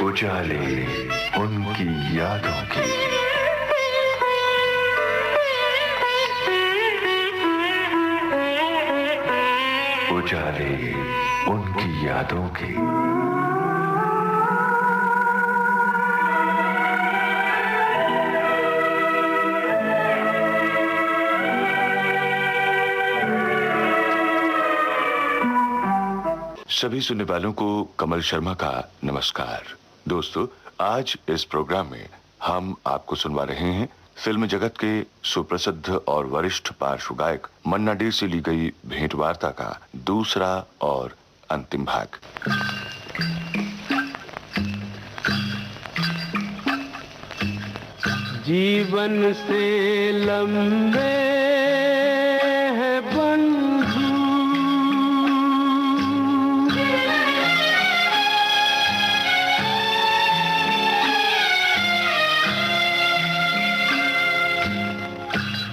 उजाले उनकी यादों की। उजाले उनकी यादों की। सभी सुनने वालों को कमल शर्मा का नमस्कार। दोस्तों, आज इस प्रोग्राम में हम आपको सुनवा रहे हैं फिल्म जगत के सुप्रसिद्ध और वरिष्ठ पार्श्व गायक मन्ना डे से ली गई भेंट वार्ता का दूसरा और अंतिम भाग। जीवन से लंबे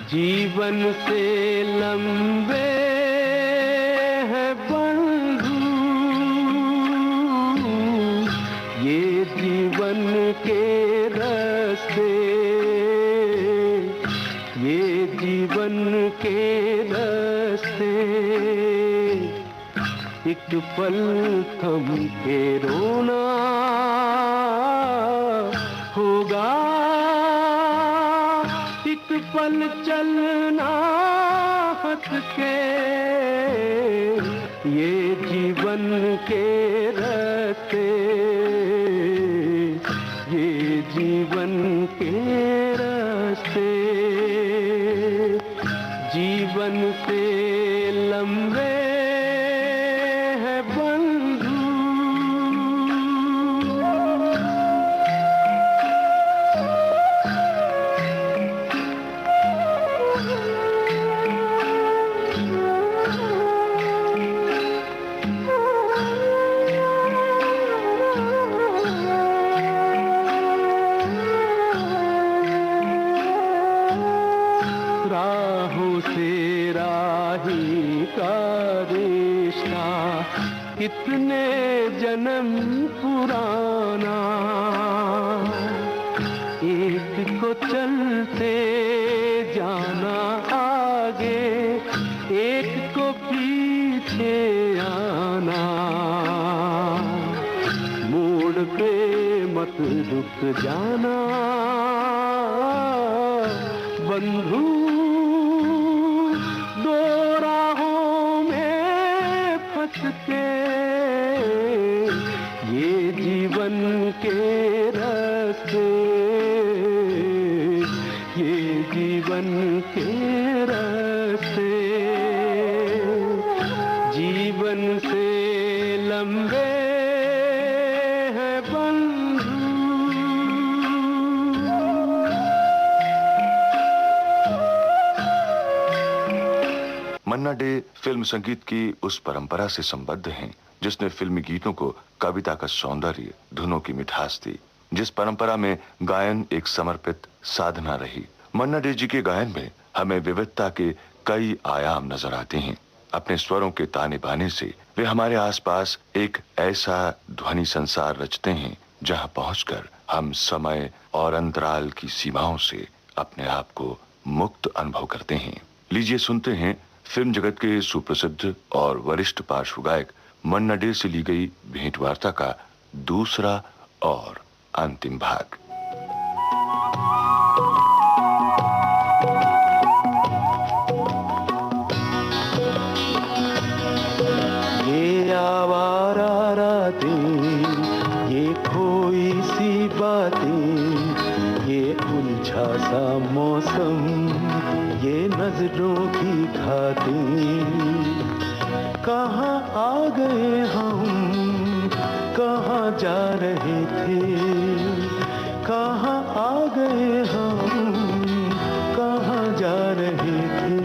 जीवन से लंबे हैं बंधु, ये जीवन के रास्ते, ये जीवन के रास्ते। एक पल थम के रोना होगा, एक पल चलना हंस के, ये जीवन के रास्ते, ये जीवन के रास्ते। जीवन से लंबे हैं बंधु। राहों से राही का रिश्ता कितने जन्म पुराना, एक को चलते जाना आगे, एक को पीछे आना। मोड़ पे मत रुक जाना बंधु, दो राहों में फंस के, ये जीवन के रास्ते, ये जीवन के रास्ते। जीवन से लंबे हैं बंधु। मन्ना डे फिल्म संगीत की उस परंपरा से संबद्ध हैं जिसने फिल्मी गीतों को कविता का सौंदर्य, धुनों की मिठास दी, जिस परंपरा में गायन एक समर्पित साधना रही। मन्ना डे जी के गायन में हमें विविधता के कई आयाम नजर आते हैं। अपने स्वरों के ताने बाने से वे हमारे आसपास एक ऐसा ध्वनि संसार रचते हैं जहां पहुंचकर हम समय और अंतराल की सीमाओं से अपने आप को मुक्त अनुभव करते हैं। लीजिए सुनते हैं फिल्म जगत के सुप्रसिद्ध और वरिष्ठ पार्श्व गायक मन्ना डे से ली गई भेंट वार्ता का दूसरा और अंतिम भाग। ये आवारा रातें, ये खोई सी बातें, ये उलझा सा मौसम, ये नजरों की खातें। कहाँ आ गए हम, कहाँ जा रहे थे, कहाँ आ गए हम, कहाँ जा रहे थे।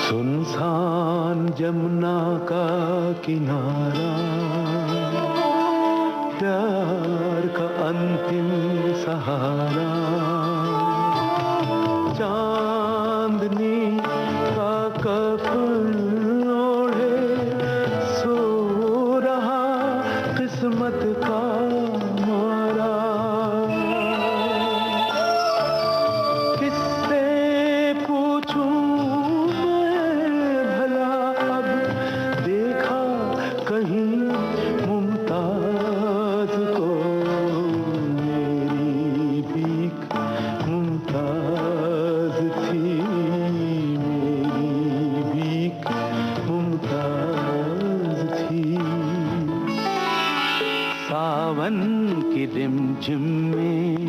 सुनसान जमुना का किनारा, प्यार का अंतिम सहारा। चांदनी रिमझिम में,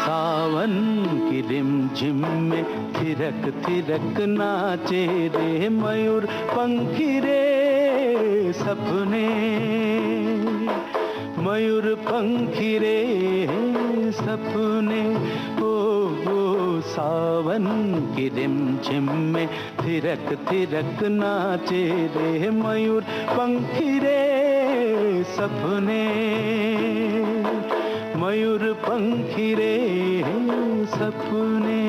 सावन की रिमझिम में थिरक थिरक नाचे रे मयूर पंखी रे सपने, मयूर पंखी रे सपने। ओ सावन की रिमझिम में थिरक थिरक नाचे रे मयूर पंखी रे सपने, मयूर पंखी रे सपने,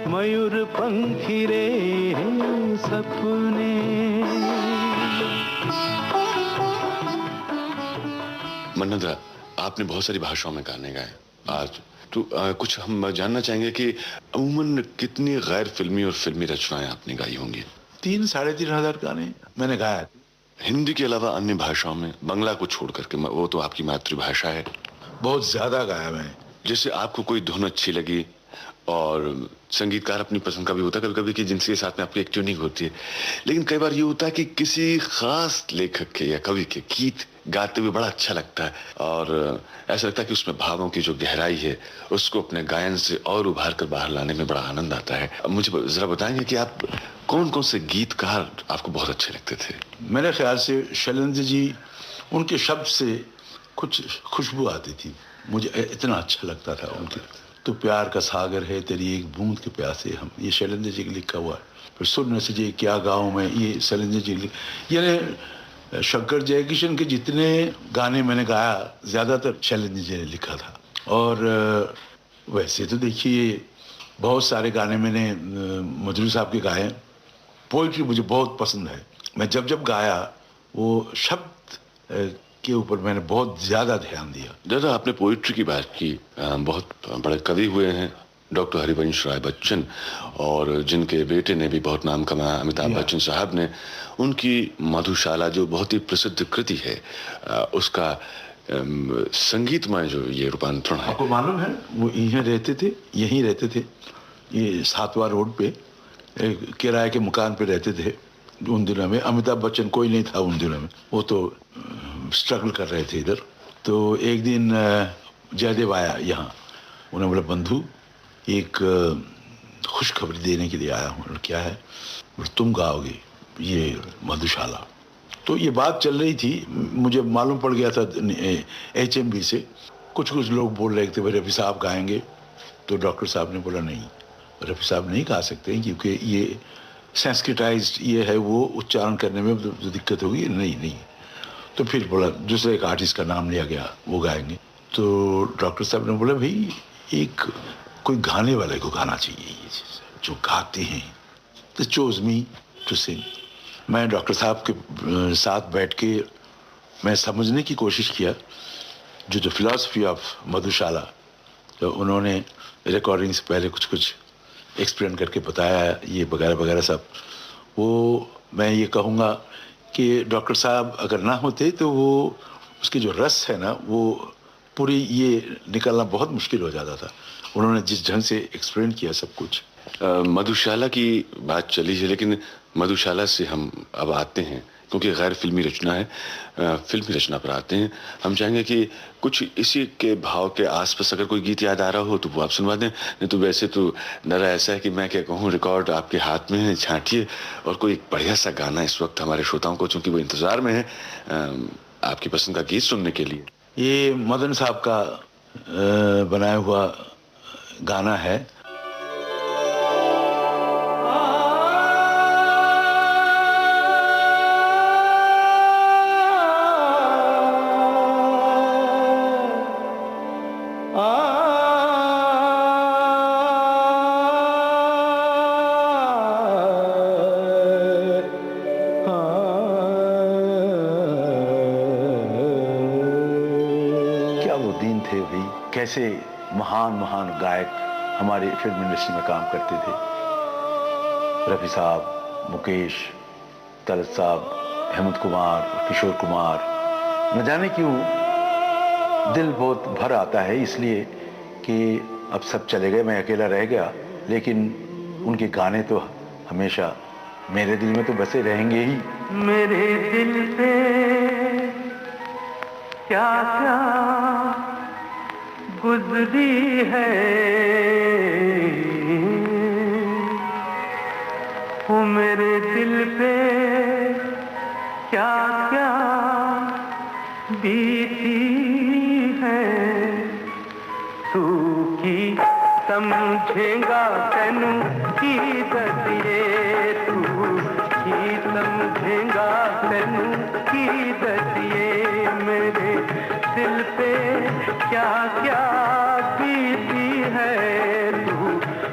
मयूर पंखी रे सपने। मन्ना दा, आपने बहुत सारी भाषाओं में गाने गाए आज, तो कुछ हम जानना चाहेंगे कि अमूमन कितनी गैर फिल्मी और फिल्मी रचनाएं आपने गाई होंगी? 3-3,500 गाने मैंने गाया। हिंदी के अलावा अन्य भाषाओं में, बंगला को छोड़ करके, वो तो आपकी मातृभाषा है। बहुत ज्यादा गाया मैं। जैसे आपको कोई धुन अच्छी लगी, और संगीतकार अपनी पसंद का भी होता है कभी कभी कि जिनके साथ में आपकी एक ट्यूनिंग होती है, लेकिन कई बार ये होता है कि किसी खास लेखक के या कवि के गीत गाते हुए बड़ा अच्छा लगता है, और ऐसा लगता है कि उसमें भावों की जो गहराई है उसको अपने गायन से और उभार कर बाहर लाने में बड़ा आनंद आता है। अब मुझे जरा बताएंगे कि आप कौन कौन से गीतकार आपको बहुत अच्छे लगते थे? मेरे ख्याल से शैलेंद्र जी, उनके शब्द से कुछ खुशबू आती थी, मुझे इतना अच्छा लगता था उनके। तो प्यार का सागर है तेरी एक बूंद के प्यासे हम, ये शैलेंद्र जी का लिखा हुआ है। फिर सुन न सजे क्या गाँव में, ये शैलेंद्र जी। यानी शंकर जयकिशन के जितने गाने मैंने गाया ज़्यादातर शैलेंद्र जी ने लिखा था। और वैसे तो देखिए बहुत सारे गाने मैंने मधुर साहब के गाए। पोइट्री मुझे बहुत पसंद है। मैं जब जब गाया वो शब्द के ऊपर मैंने बहुत ज़्यादा ध्यान दिया। दादा, आपने पोइट्री की बात की, बहुत बड़े कवि हुए हैं डॉक्टर हरिवंश राय बच्चन, और जिनके बेटे ने भी बहुत नाम कमाया, अमिताभ बच्चन साहब ने। उनकी मधुशाला जो बहुत ही प्रसिद्ध कृति है, उसका संगीतमय जो ये रूपांतरण है। आपको मालूम है वो यहीं रहते थे, यहीं रहते थे, ये 7वां रोड पे किराए के मकान पे रहते थे उन दिनों में। अमिताभ बच्चन कोई नहीं था उन दिनों में, वो तो स्ट्रगल कर रहे थे इधर। तो एक दिन जयदेव आया यहाँ, उन्होंने बोला बंधु एक खुशखबरी देने के लिए आया हूँ। क्या है? तुम गाओगे ये मधुशाला। तो ये बात चल रही थी, मुझे मालूम पड़ गया था HMB से, कुछ लोग बोल रहे थे भाई रफ़ी साहब गाएंगे। तो डॉक्टर साहब ने बोला नहीं, रफ़ी साहब नहीं गा सकते क्योंकि ये संस्कृताइज्ड ये है, वो उच्चारण करने में तो दिक्कत होगी। नहीं। तो फिर बोला दूसरे एक आर्टिस्ट का नाम लिया गया, वो गाएंगे। तो डॉक्टर साहब ने बोला भाई एक कोई गाने वाले को गाना चाहिए, ये जो गाते हैं। तो चोज मी टू सिंग। मैं डॉक्टर साहब के साथ बैठ के मैं समझने की कोशिश किया जो फिलॉसफी ऑफ मधुशाला, तो उन्होंने रिकॉर्डिंग से पहले कुछ एक्सप्लेन करके बताया, ये वगैरह वगैरह सब। वो मैं ये कहूँगा कि डॉक्टर साहब अगर ना होते तो वो उसकी जो रस है ना, वो पूरी ये निकलना बहुत मुश्किल हो जाता था। उन्होंने जिस ढंग से एक्सप्लेन किया सब कुछ। मधुशाला की बात चली है, लेकिन मधुशाला से हम अब आते हैं, क्योंकि गैर फिल्मी रचना है, फिल्मी रचना पर आते हैं। हम चाहेंगे कि कुछ इसी के भाव के आसपास अगर कोई गीत याद आ रहा हो तो वो आप सुनवा दें। नहीं तो वैसे तो नरा ऐसा है कि मैं क्या कहूँ, रिकॉर्ड आपके हाथ में है, छांटिए और कोई एक बढ़िया सा गाना इस वक्त हमारे श्रोताओं को, चूंकि वो इंतजार में है आपकी पसंद का गीत सुनने के लिए। ये मदन साहब का बनाया हुआ गाना है। कैसे महान गायक हमारे फिल्म इंडस्ट्री में काम करते थे। रफ़ी साहब, मुकेश, तलत साहब, हेमंत कुमार, किशोर कुमार। न जाने क्यों दिल बहुत भर आता है, इसलिए कि अब सब चले गए, मैं अकेला रह गया, लेकिन उनके गाने तो हमेशा मेरे दिल में तो बसे रहेंगे ही। मेरे दिल पे क्या क्या गुजरी है, वो मेरे दिल पे क्या क्या बीती है। तू की समझेगा तेनू की दसिए, तू की समझेगा तेनू की दसिए। मेरे दिल पे क्या क्या बीती है, तू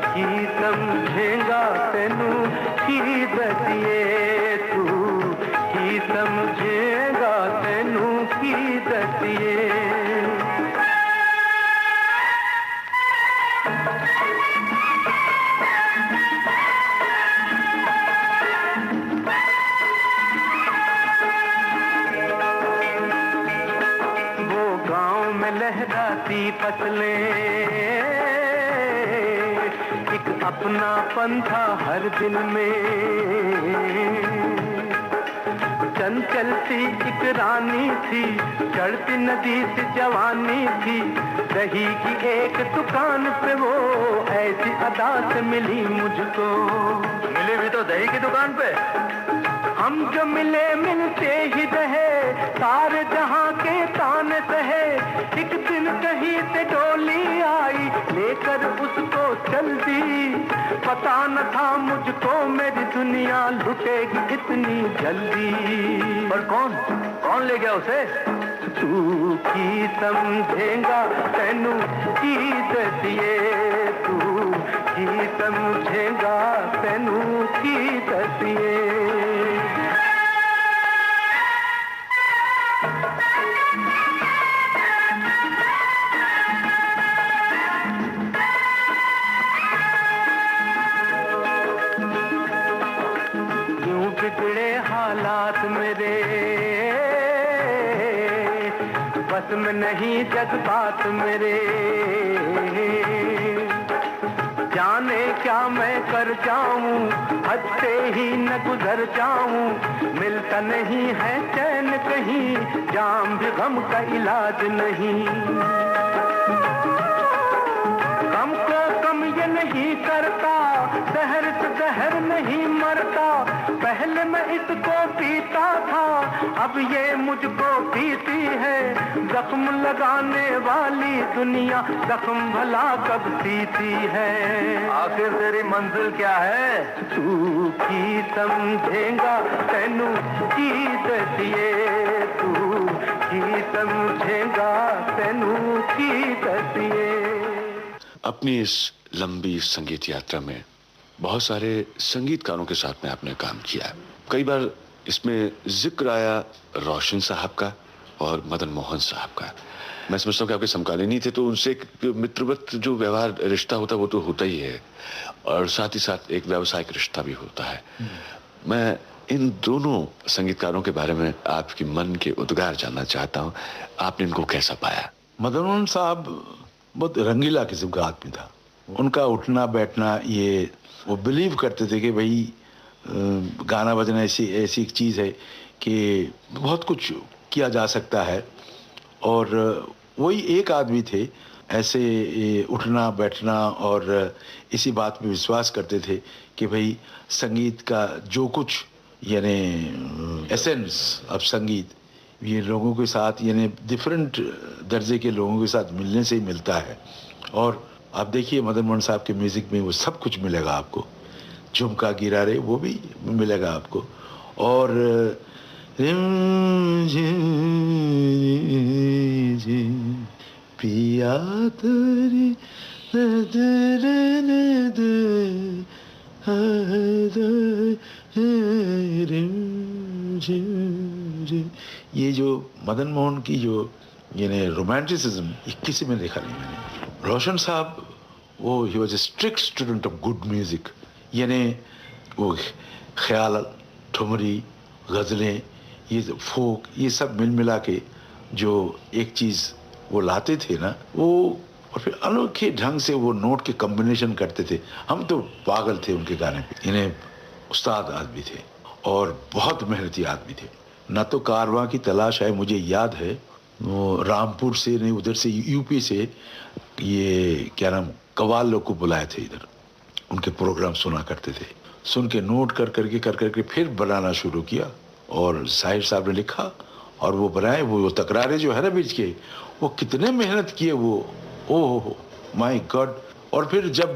की समझेगा तेनू की दसिए, तू की समझेगा तेनू की दसिए। लहराती फसलें, एक अपना पंथा हर दिल में। चंचल सी एक रानी थी, चढ़ती नदी से जवानी थी। दही की एक दुकान पे वो ऐसी अदा से मिली मुझको। मिले भी तो दही की दुकान पे। हम जो मिले मिलते ही रहे, सारे जहां के ताने सहे। एक दिन कहीं से डोली आई, लेकर उसको चल दी। पता न था मुझको मेरी दुनिया लुटेगी इतनी जल्दी। पर कौन ले गया उसे? तू की समझेगा तेनू की दसिए, तू की समझेगा तेनू की दसिए। बिगड़े हालात मेरे, बस में नहीं जज्बात मेरे। जाने क्या मैं कर जाऊं, हद से ही न गुजर जाऊं। मिलता नहीं है चैन कहीं, जाम भी गम का इलाज नहीं। गम को कम ये नहीं करता, जहर से जहर नहीं मरता। पहले मैं इसको पीता था, अब ये मुझको पीती है। जख्म लगाने वाली दुनिया जख्म भला कब सीती है। आखिर तेरी मंजिल क्या है? तू की समझेगा तेनू की दसिए, तू की समझेगा तेनू की दसिए। अपनी इस लंबी संगीत यात्रा में बहुत सारे संगीतकारों के साथ में आपने काम किया है। कई बार इसमें जिक्र आया रोशन साहब का और मदन मोहन साहब का। मैं समझता हूँ कि आपके समकालीन थे, तो उनसे एक मित्रवत जो व्यवहार रिश्ता होता है वो तो होता ही है, और साथ ही साथ एक व्यावसायिक रिश्ता भी होता है। मैं इन दोनों संगीतकारों के बारे में आपकी मन के उद्गार जानना चाहता हूँ। आपने इनको कैसा पाया? मदन मोहन साहब बहुत रंगीला किस्म का आदमी था। उनका उठना बैठना, ये वो बिलीव करते थे कि भाई गाना बजना ऐसी एक चीज़ है कि बहुत कुछ किया जा सकता है। और वही एक आदमी थे ऐसे उठना बैठना, और इसी बात पे विश्वास करते थे कि भाई संगीत का जो कुछ यानी एसेंस ऑफ संगीत ये लोगों के साथ यानी डिफरेंट दर्जे के लोगों के साथ मिलने से ही मिलता है। और आप देखिए मदन मोहन साहब के म्यूज़िक में वो सब कुछ मिलेगा आपको। झुमका गिरा रे वो भी मिलेगा आपको। और पिया तेरी ये जो मदन मोहन की जो यानी रोमांटिसिज्म किसी में देखा नहीं मैंने। रोशन साहब वो he was a strict student of good music. यानी वो ख्याल, ठुमरी, गज़लें, ये फोक, ये सब मिल मिला के जो एक चीज़ वो लाते थे ना, वो और फिर अनोखे ढंग से वो नोट के कॉम्बिनेशन करते थे। हम तो पागल थे उनके गाने पे। इन्हें उस्ताद आदमी थे और बहुत मेहनती आदमी थे। न तो कारवां की तलाश है, मुझे याद है वो रामपुर से नहीं, उधर से यूपी से ये क्या नाम कव्वाल लोग को बुलाए थे इधर, उनके प्रोग्राम सुना करते थे। सुन के नोट कर करके फिर बनाना शुरू किया, और साहिर साहब ने लिखा और वो बनाए। वो तकरारें जो है ना बीच के, वो कितने मेहनत किए वो, ओह माय गॉड। और फिर जब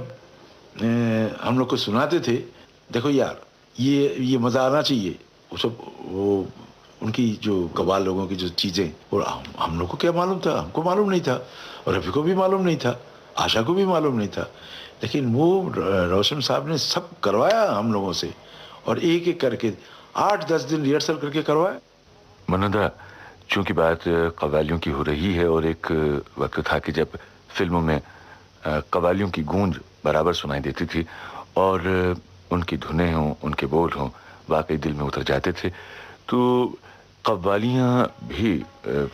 हम लोग को सुनाते थे, देखो यार ये मज़ा आना चाहिए, वो सब वो उनकी जो कव्वाल लोगों की जो चीज़ें, और हम लोग को क्या मालूम था, हमको मालूम नहीं था, और रफ़ी को भी मालूम नहीं था, आशा को भी मालूम नहीं था, लेकिन वो रोशन साहब ने सब करवाया हम लोगों से, और एक एक करके 8-10 दिन रिहर्सल करके करवाया। मन्ना, चूंकि बात कव्वालियों की हो रही है, और एक वक्त था कि जब फिल्मों में कव्वालियों की गूंज बराबर सुनाई देती थी, और उनकी धुनें हों, उनके बोल हों, वाकई दिल में उतर जाते थे। तो कव्वालियाँ भी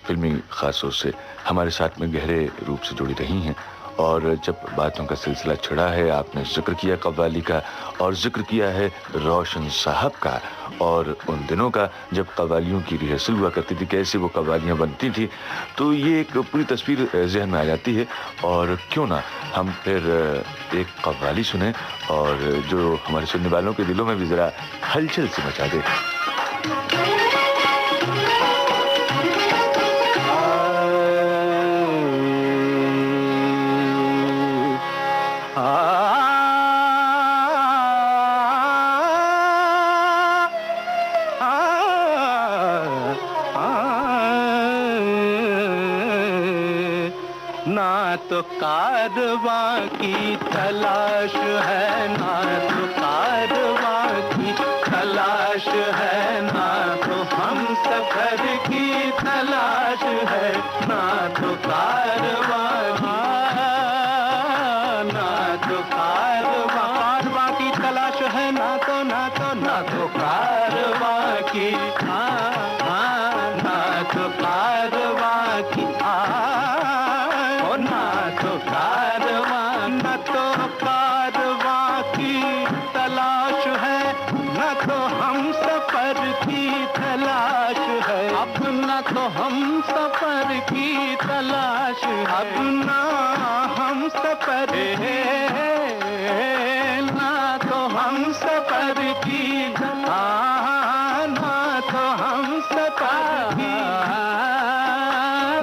फिल्मी ख़ासतौर से हमारे साथ में गहरे रूप से जुड़ी रही हैं। और जब बातों का सिलसिला छिड़ा है, आपने जिक्र किया कव्वाली का, और जिक्र किया है रोशन साहब का, और उन दिनों का जब कव्वालियों की रिहर्सल हुआ करती थी, कैसे वो कव्वालियाँ बनती थी, तो ये एक पूरी तस्वीर जहन में आ जाती है। और क्यों ना हम फिर एक कव्वाली सुने, और जो हमारे सुनने वालों के दिलों में भी ज़रा हलचल सी मचा दे। ना तो कारवां की तलाश है, ना तो कारवां की तलाश है, ना तो हम सफर की तलाश है, ना तो कारवां की तलाश है, ना तो कारवां की, ना तो कारवां की, कारवां की तलाश है, न तो हम सफर की तलाश है, अब न तो हम सफर की तलाश है, अब ना हम सफर है, ना तो हम सफर की, ना तो हम सफर की,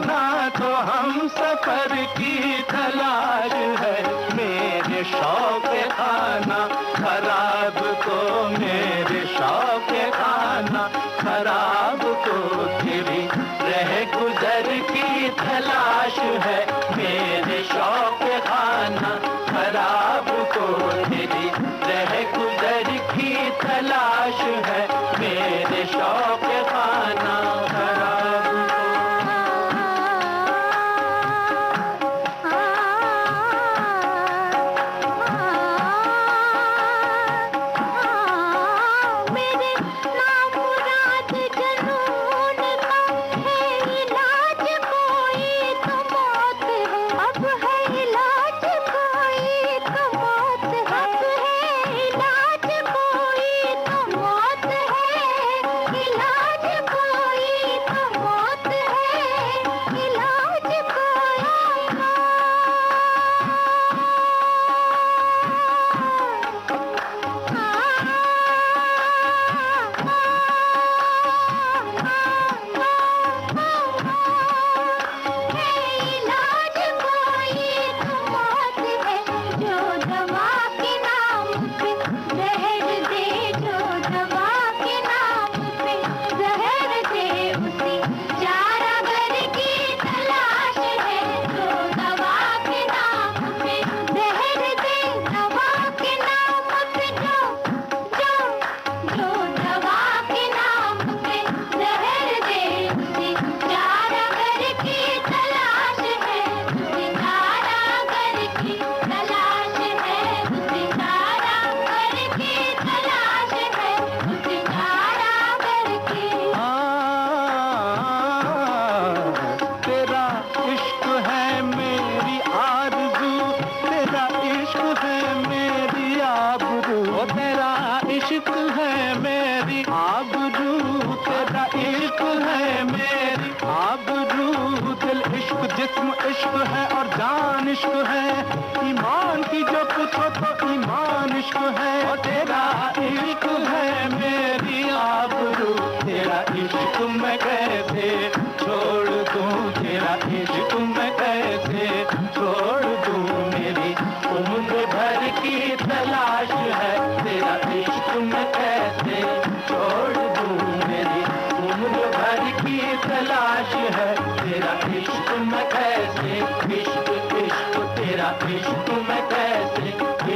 ना तो हम सफर की तलाश है। मेरे शौक खाना खराब को, मेरे शौक खाना खराब को तेरी रह गुजर की तलाश है, मेरे शौक खाना खराब को तेरी रह गुजर की तलाश है, मेरे शौक खाना खराब को। मौत है और जान इश्क है, ईमान की जो पूछो तो ईमान इश्क है। और तेरा इश्क है मेरी आबरू, तेरा इश्क मैं कैसे छोड़ दूं, तेरा इश्क मैं कैसे छोड़ दूं, मेरी उम्र भर की तलाश है, तेरा इश्क मैं कैसे छोड़ दूं, मेरी उम्र भर की तलाश है, तेरा इश्क मैं कैसे, इश्क इश्क तेरा इश्क मैं कैसे,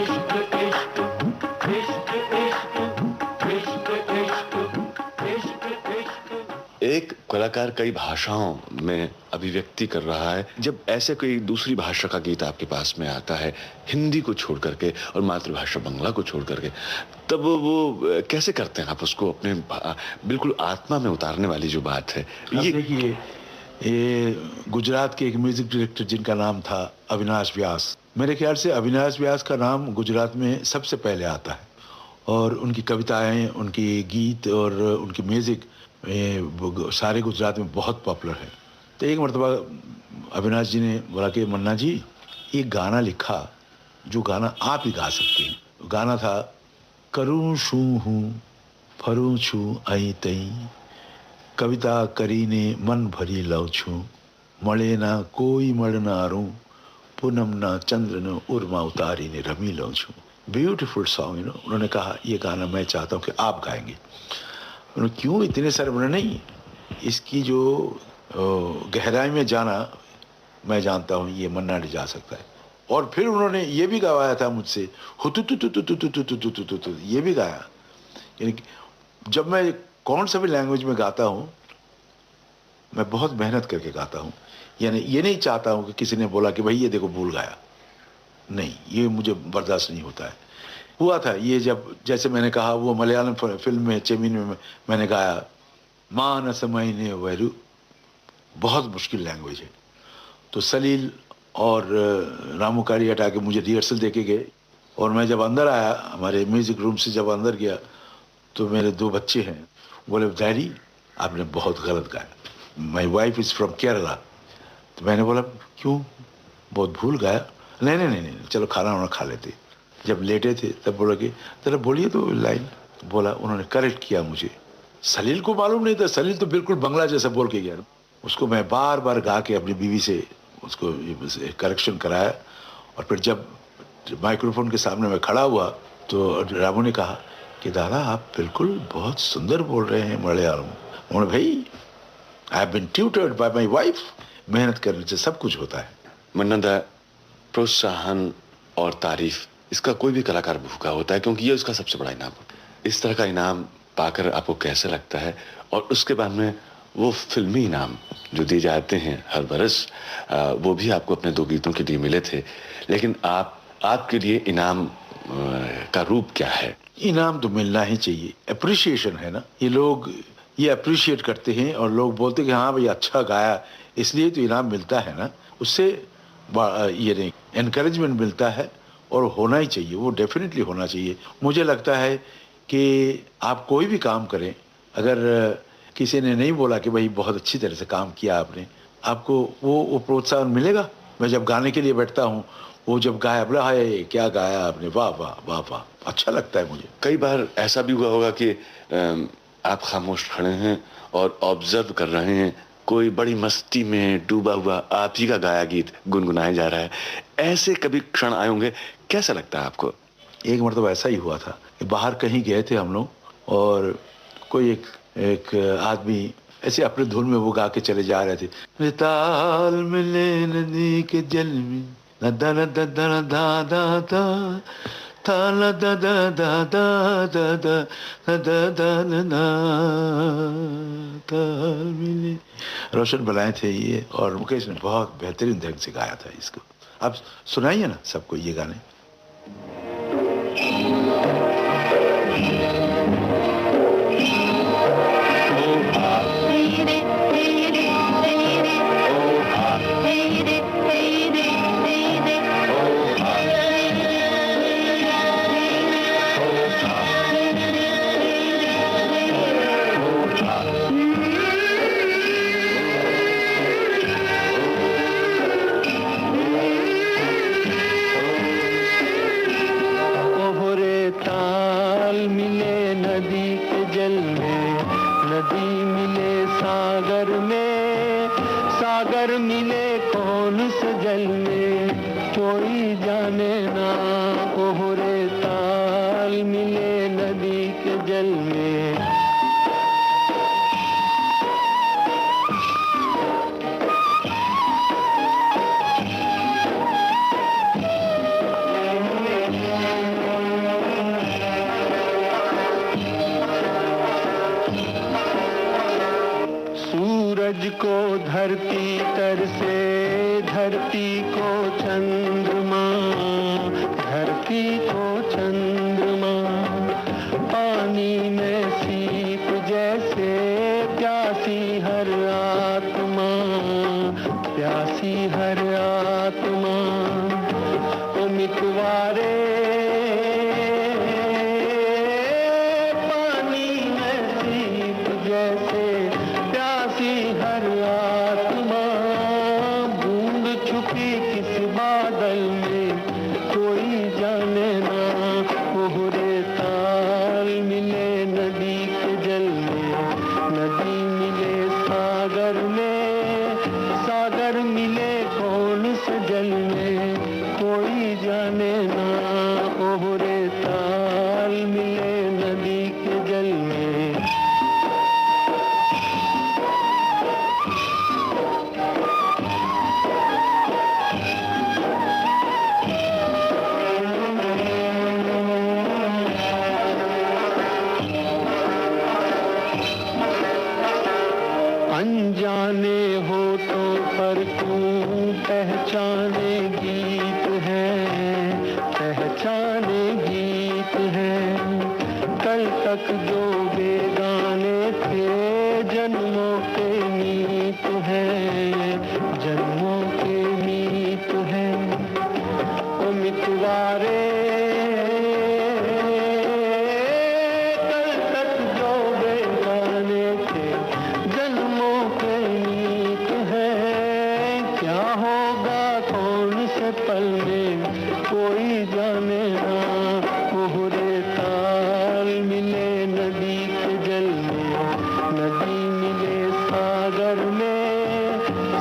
इश्क इश्क इश्क इश्क इश्क इश्क इश्क इश्क। एक कलाकार कई भाषाओं में अभिव्यक्ति कर रहा है। जब ऐसे कोई दूसरी भाषा का गीत आपके पास में आता है, हिंदी को छोड़ करके और मातृभाषा बंगला को छोड़ करके, तब वो कैसे करते हैं आप उसको अपने बिल्कुल आत्मा में उतारने वाली जो बात है? ये देखिए, ये गुजरात के एक म्यूजिक डायरेक्टर जिनका नाम था अविनाश व्यास, मेरे ख्याल से अविनाश व्यास का नाम गुजरात में सबसे पहले आता है, और उनकी कविताएं, उनकी गीत और उनकी म्यूजिक सारे गुजरात में बहुत पॉपुलर है। तो एक मरतबा अविनाश जी ने बोला कि मन्ना जी, ये गाना लिखा जो गाना आप ही गा सकते हैं। गाना था, करूँ शू हूँ फरूँ छू आई तई, कविता करीने मन भरी लव छू, मळे ना कोई मड़ ना रू, पूनम ना चंद्र न उर्मा उतारी ने रमी लव छू। ब्यूटीफुल सॉन्ग, उन्होंने कहा ये गाना मैं चाहता हूँ कि आप गाएंगे। उन्होंने क्यों इतने सारे, बोले नहीं, इसकी जो गहराई में जाना मैं जानता हूँ, ये मन्ना डे जा सकता है। और फिर उन्होंने ये भी गवाया था मुझसे, हुतु तु तु तु तु तु तु तु तु तु, ये भी गाया। यानी जब मैं कौन सा भी लैंग्वेज में गाता हूँ, मैं बहुत मेहनत करके गाता हूँ। यानी ये नहीं चाहता हूँ कि किसी ने बोला कि भाई ये देखो भूल गाया, नहीं, ये मुझे बर्दाश्त नहीं होता है। हुआ था ये, जब जैसे मैंने कहा वो मलयालम फिल्म में चेमिन में मैंने गाया मानसमयने वैरू, बहुत मुश्किल लैंग्वेज है। तो सलील और रामू कारी हटा के मुझे रिहर्सल देके गए, और मैं जब अंदर आया, हमारे म्यूजिक रूम से जब अंदर गया, तो मेरे 2 बच्चे हैं, बोले डैडी आपने बहुत गलत गाया, my wife is from Kerala. तो मैंने बोला क्यों, बहुत भूल गाया। नहीं नहीं नहीं नहीं, चलो खाना वाना खा लेते। जब लेटे थे तब बोला कि जरा बोलिए तो लाइन, बोला, उन्होंने करेक्ट किया मुझे। सलील को मालूम नहीं था, सलील तो बिल्कुल बंगला जैसा बोल के गया। उसको मैं बार बार गा के अपनी बीवी से उसको करेक्शन कराया, और फिर जब माइक्रोफोन के सामने मैं खड़ा हुआ तो रामू ने कहा कि दादा आप बिल्कुल बहुत सुंदर बोल रहे हैं मलयालम। उन्होंने, भाई I have been tutored by my wife, मेहनत करने से सब कुछ होता है। मन्ना दा, प्रोत्साहन और तारीफ, इसका कोई भी कलाकार भूखा होता है, क्योंकि ये उसका सबसे बड़ा इनाम है। इस तरह का इनाम पाकर आपको कैसे लगता है? और उसके बाद में वो फिल्मी इनाम जो दिए जाते हैं हर बरस, वो भी आपको अपने 2 गीतों के लिए मिले थे, लेकिन आपके लिए इनाम का रूप क्या है? इनाम तो मिलना ही चाहिए, अप्रिशिएशन है ना। ये लोग ये अप्रिशिएट करते हैं और लोग बोलते हैं कि हाँ भाई अच्छा गाया, इसलिए तो इनाम मिलता है ना। उससे ये नहीं, एनकरेजमेंट मिलता है, और होना ही चाहिए, वो डेफिनेटली होना चाहिए। मुझे लगता है कि आप कोई भी काम करें, अगर किसी ने नहीं बोला कि भाई बहुत अच्छी तरह से काम किया आपने, आपको वो प्रोत्साहन मिलेगा। मैं जब गाने के लिए बैठता हूँ, वो जब गाया, बोला हाय क्या गाया आपने, वाह वाह वाह वाह, अच्छा लगता है मुझे। कई बार ऐसा भी हुआ होगा कि आप खामोश खड़े हैं और ऑब्जर्व कर रहे हैं, कोई बड़ी मस्ती में डूबा हुआ आप ही का गाया गीत गुनगुनाया जा रहा है, ऐसे कभी क्षण आए होंगे, कैसा लगता है आपको? एक मरतबा ऐसा ही हुआ था, बाहर कहीं गए थे हम लोग, और कोई एक आदमी ऐसे अपने धुन में वो गा के चले जा रहे थे, ताल मिले नदी के जल में, दा दा दा दा दा दा दा ताला दा दा दा दा दा दा दा दा दा, ताल मिले। रोशन बनाए थे ये, और मुकेश ने बहुत बेहतरीन ढंग से गाया था इसको। आप सुनाइए ना सबको ये गाने। सागर मिले कौन से जल में कोई जाने ना, ओहरे ताल मिले नदी के जल में। सूरज को धरती तर से, धरती को चंद्रमा, धरती को चंद्रमा, पानी में सीप जैसे प्यासी हर आत्मा, प्यासी हर आत्मा। ओ मितवारे पानी में सीप जैसे प्यासी हर आत्मा, बूंद छुपी किस बादल में कोई जाने ना, ओहरे ताल मिले नदी के जल में, नदी मिले सागर में, सागर मिले कौन से जल में कोई जाने ना, ओहरे ताल मिले नदी के जल में। अनजाने होठों पर तू पहचाने गीत है, पहचाने गीत है। कल तक जो बेगाने थे जन्मों के मीत है, जन्मों के मीत है। ओ मितवारे कल तक जो बेगाने थे जन्मों के मीत है। क्या होगा कौन से पल में कोई जाने ना, ओहरे ताल मिले नदी के जल में, नदी मिले सागर में,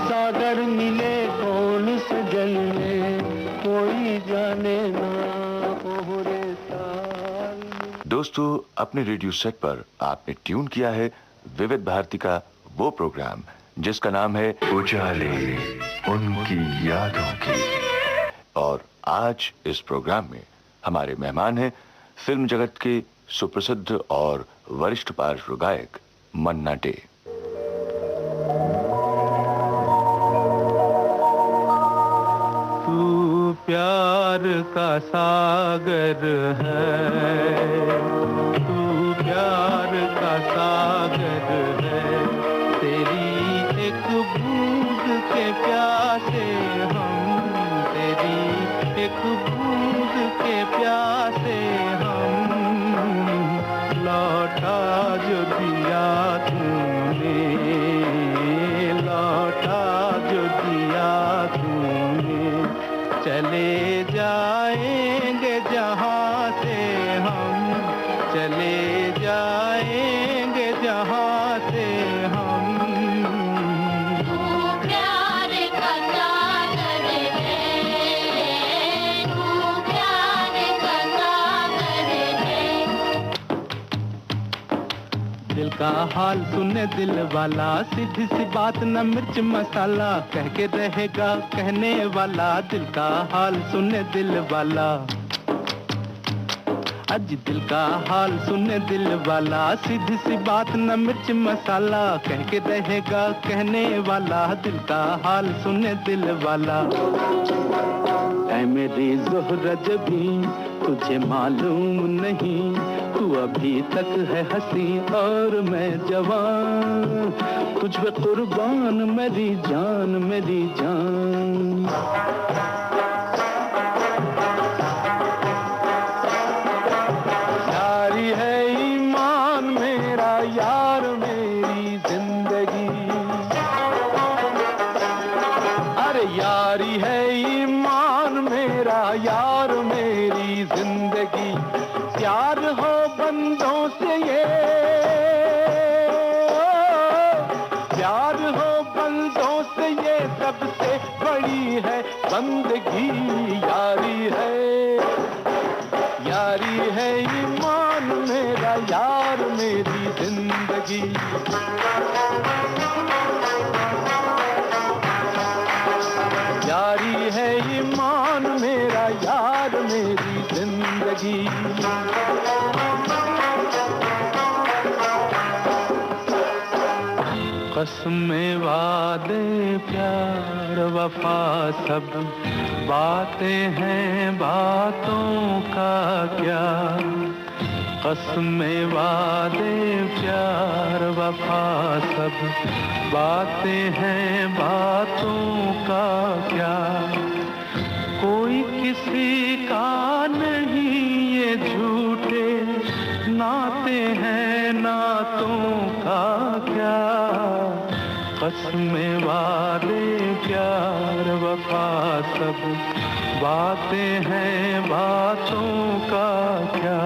सागर मिले कौन से जल में कोई जाने ना, ओहरे ताल में। दोस्तों, अपने रेडियो सेट पर आपने ट्यून किया है विविध भारती का वो प्रोग्राम जिसका नाम है उजाले उनकी यादों की। और आज इस प्रोग्राम में हमारे मेहमान हैं फिल्म जगत के सुप्रसिद्ध और वरिष्ठ पार्श्व गायक मन्ना डे। तू प्यार का सागर है, तू प्यार का सागर है, तेरी एक बूंद के प्यासे हम, तेरी एक बूंद के प्यासे हम। लौटा जो दिया तूने, लौटा जो दिया तूने, चले जाएंगे जहाँ से हम, चले जाएंगे जहाँ से हम। दिल का हाल सुने दिल वाला, सीधी सी बात न मिर्च मसाला, कह के रहेगा कहने वाला। दिल का हाल सुने दिल वाला, आज दिल का हाल सुने दिल वाला, सीधी सी बात न मिर्च मसाला, कह के रहेगा कहने वाला। दिल का हाल सुने दिल वाला। ऐ मेरी ज़ोहरा जबी तुझे मालूम नहीं, तू अभी तक है हंसी और मैं जवान, तुझ पे कुर्बान मेरी जान, मेरी जान। यारी है ईमान मेरा, यार मेरी जिंदगी, अरे यारी है ईमान मेरा, यार मेरी जिंदगी। प्यार हो बंदों से ये, प्यार हो बंदों से ये बंदगी यारी है ईमान मेरा यार मेरी जिंदगी। यारी है ईमान मेरा यार मेरी जिंदगी। कसमें वादे प्यार वफा सब बातें हैं बातों का क्या। कसमें वादे प्यार वफा सब बातें हैं बातों का क्या। कोई किसी का नहीं ये झूठे नाते हैं नातों का क्या। कसमें वादे प्यार वफा सब बातें हैं बातों का क्या।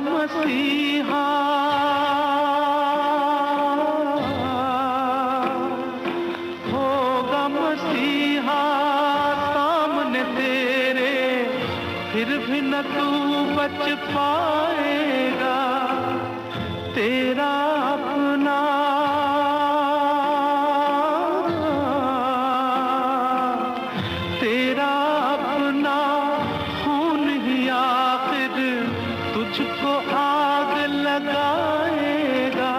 मसीहा होगा मसीहा सामने तेरे फिर भी न तू बच पाएगा। तेरा अपना खून ही आखिर तुझको आग लगाएगा।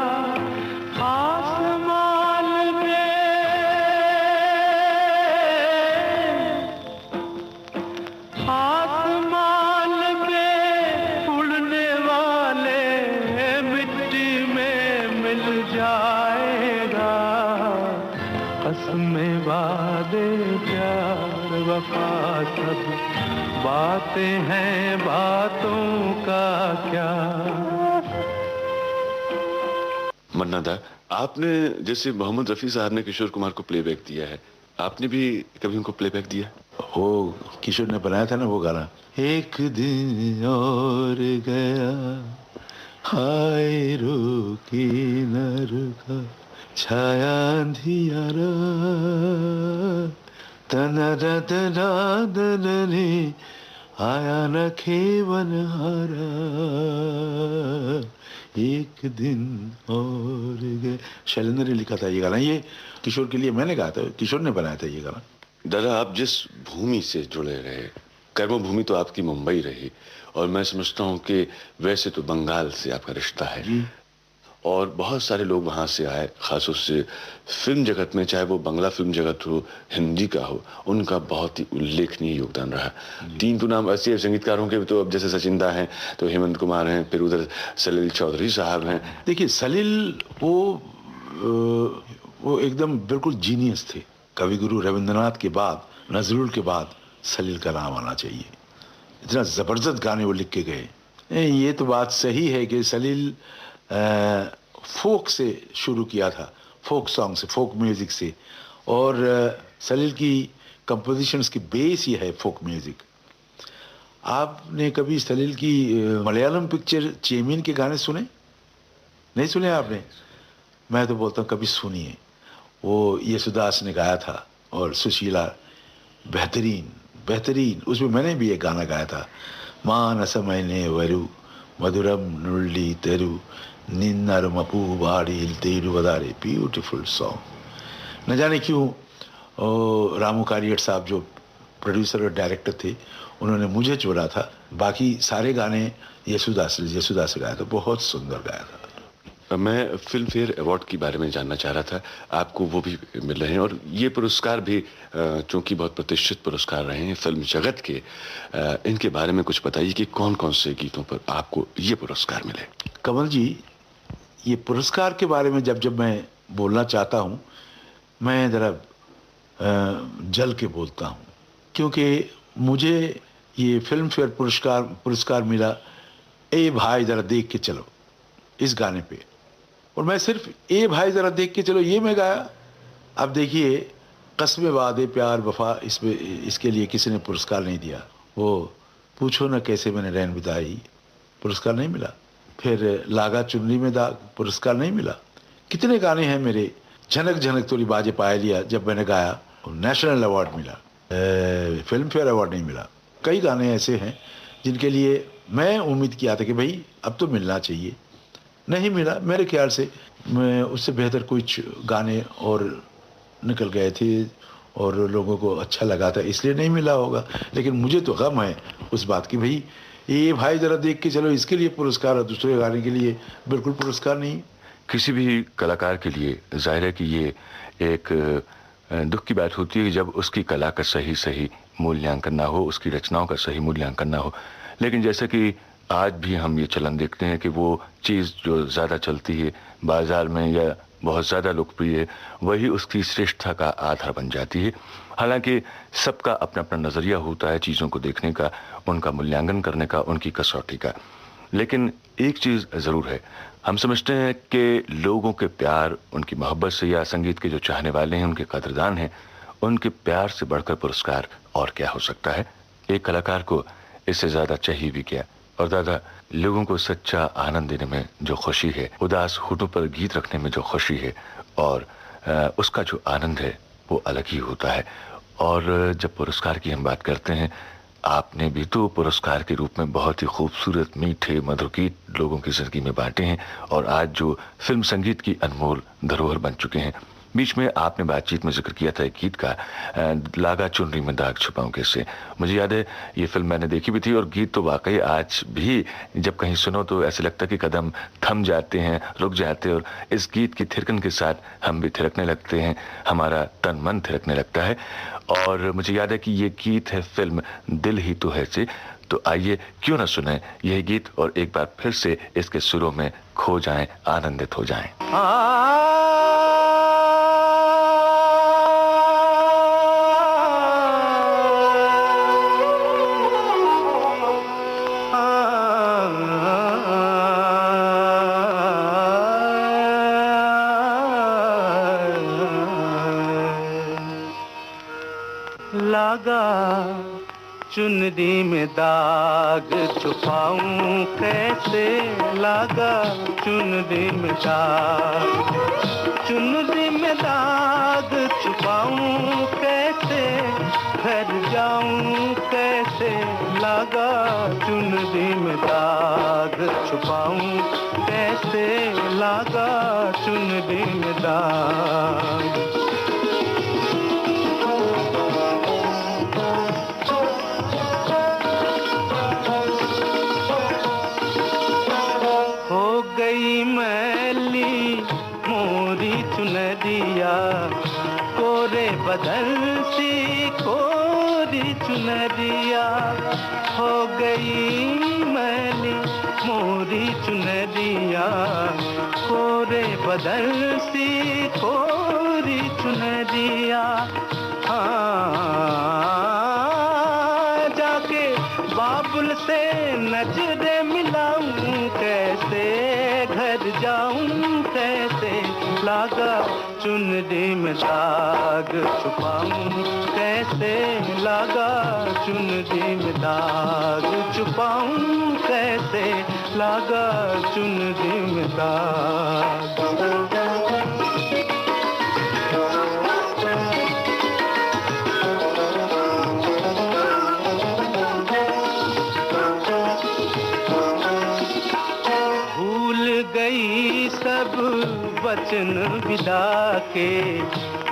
आसमान पे उड़ने वाले मिट्टी में मिल जाएगा। कसमें वादे प्यार वफा सब बातें हैं बातों का क्या। मन्ना दा, आपने जैसे मोहम्मद रफी साहब ने किशोर कुमार को प्लेबैक दिया है, आपने भी कभी उनको प्लेबैक दिया? वो किशोर ने बनाया था ना वो गाना, एक दिन और गया हाय रुकी न रुका छाया अंधियारा तनरा तनरा आया न खेवन हारा एक दिन और गए। शैलेंद्र ने लिखा था ये गाना, ये किशोर के लिए मैंने गाया था, किशोर ने बनाया था ये गाना। दादा, आप जिस भूमि से जुड़े रहे, कर्मभूमि तो आपकी मुंबई रही, और मैं समझता हूँ कि वैसे तो बंगाल से आपका रिश्ता है जी। और बहुत सारे लोग वहाँ से आए, खासतौर से फिल्म जगत में, चाहे वो बांग्ला फिल्म जगत हो, हिंदी का हो, उनका बहुत ही उल्लेखनीय योगदान रहा। तीन तो नाम ऐसे संगीतकारों के तो अब जैसे सचिन दा हैं, तो हेमंत कुमार हैं, फिर उधर सलील चौधरी साहब हैं। देखिए सलील वो एकदम बिल्कुल जीनियस थे। कविगुरु रविंद्रनाथ के बाद, नजरुल के बाद सलील का नाम आना चाहिए। इतना ज़बरदस्त गाने वो लिख के गए। ये तो बात सही है कि सलील फोक से शुरू किया था, फोक सॉन्ग से, फोक म्यूज़िक से, और सलील की कंपोजिशंस की बेस ये है फोक म्यूज़िक। आपने कभी सलील की मलयालम पिक्चर चेमीन के गाने सुने? नहीं सुने आपने? मैं तो बोलता हूँ कभी सुनिए। वो येसुदास ने गाया था और सुशीला, बेहतरीन। उसमें मैंने भी एक गाना गाया था, मानसमयने वरु मधुरम नुल्ली तेरु निन्नर मपू बाड़ी तेरु वदारे। Beautiful song. न जाने क्यों रामू कारियट साहब जो प्रोड्यूसर और डायरेक्टर थे, उन्होंने मुझे चुना था। बाकी सारे गाने येसुदास से गाया था, बहुत सुंदर गाया था। मैं फिल्म फेयर अवार्ड के बारे में जानना चाह रहा था, आपको वो भी मिल रहे हैं, और ये पुरस्कार भी चूंकि बहुत प्रतिष्ठित पुरस्कार रहे हैं फिल्म जगत के, इनके बारे में कुछ बताइए कि कौन कौन से गीतों पर आपको ये पुरस्कार मिले। कमल जी, ये पुरस्कार के बारे में जब मैं बोलना चाहता हूँ, मैं ज़रा जल के बोलता हूँ, क्योंकि मुझे ये फिल्म फेयर पुरस्कार मिला। ए भाई ज़रा देख के चलो, इस गाने पे। और मैं सिर्फ ए भाई ज़रा देख के चलो ये मैं गाया। अब देखिए कस्मे वादे प्यार वफा, इसमें इसके लिए किसी ने पुरस्कार नहीं दिया। वो पूछो ना कैसे मैंने रैन बिताई, पुरस्कार नहीं मिला। फिर लागा चुनरी में दाग, पुरस्कार नहीं मिला। कितने गाने हैं मेरे, झनक झनक तोरी बाजे पाए लिया जब मैंने गाया, नेशनल अवार्ड मिला, फिल्म फेयर अवार्ड नहीं मिला। कई गाने ऐसे हैं जिनके लिए मैं उम्मीद किया था कि भाई अब तो मिलना चाहिए, नहीं मिला। मेरे ख्याल से मैं उससे बेहतर कुछ गाने और निकल गए थे और लोगों को अच्छा लगा था, इसलिए नहीं मिला होगा। लेकिन मुझे तो गम है उस बात की, भाई ये भाई ज़रा देख के चलो इसके लिए पुरस्कार और दूसरे गाने के लिए बिल्कुल पुरस्कार नहीं। किसी भी कलाकार के लिए जाहिर है कि ये एक दुख की बात होती है कि जब उसकी कला का सही सही मूल्यांकन ना हो, उसकी रचनाओं का सही मूल्यांकन ना हो। लेकिन जैसे कि आज भी हम ये चलन देखते हैं कि वो चीज़ जो ज़्यादा चलती है बाज़ार में या बहुत ज़्यादा लोकप्रिय है, वही उसकी श्रेष्ठता का आधार बन जाती है। हालांकि सबका अपना अपना नज़रिया होता है चीज़ों को देखने का, उनका मूल्यांकन करने का, उनकी कसौटी का। लेकिन एक चीज़ ज़रूर है, हम समझते हैं कि लोगों के प्यार, उनकी मोहब्बत से, या संगीत के जो चाहने वाले हैं, उनके कदरदान हैं, उनके प्यार से बढ़कर पुरस्कार और क्या हो सकता है। एक कलाकार को इससे ज़्यादा चाहिए भी क्या। और दादा, लोगों को सच्चा आनंद देने में जो खुशी है, उदास होठों पर गीत रखने में जो खुशी है, और उसका जो आनंद है वो अलग ही होता है। और जब पुरस्कार की हम बात करते हैं, आपने भी तो पुरस्कार के रूप में बहुत ही खूबसूरत मीठे मधुर गीत लोगों की ज़िंदगी में बांटे हैं, और आज जो फिल्म संगीत की अनमोल धरोहर बन चुके हैं। बीच में आपने बातचीत में जिक्र किया था एक गीत का, लागा चुनरी में दाग छुपाऊं कैसे। मुझे याद है ये फिल्म मैंने देखी भी थी, और गीत तो वाकई आज भी जब कहीं सुनो तो ऐसे लगता है कि कदम थम जाते हैं, रुक जाते हैं, और इस गीत की थिरकन के साथ हम भी थिरकने लगते हैं, हमारा तन मन थिरकने लगता है। और मुझे याद है कि ये गीत है फिल्म दिल ही तो है से। तो आइए क्यों ना सुने यह गीत, और एक बार फिर से इसके सुरों में खो जाएं, आनंदित हो जाएं। लागा चुनरी में दाग छुपाऊं कैसे, लागा चुनरी में दाग, चुनरी में दाग छुपाऊं कैसे, घर जाऊं कैसे, लागा चुनरी में दाग छुपाऊं कैसे, लागा चुनरी में दाग। कोरे बदल सी कोरी चुनरिया, हो गई मैली मोरी चुनरिया, कोरे बदल सी कोरी चुनरिया। जाके बाबुल से नजरें मिलाऊं कैसे, घर जाऊं कैसे, लागा चुनरी में दाग छुपाऊं कैसे, लागा चुनरी में दाग छुपाऊं कैसे, लागा चुनरी में दाग। सब वचन विदा के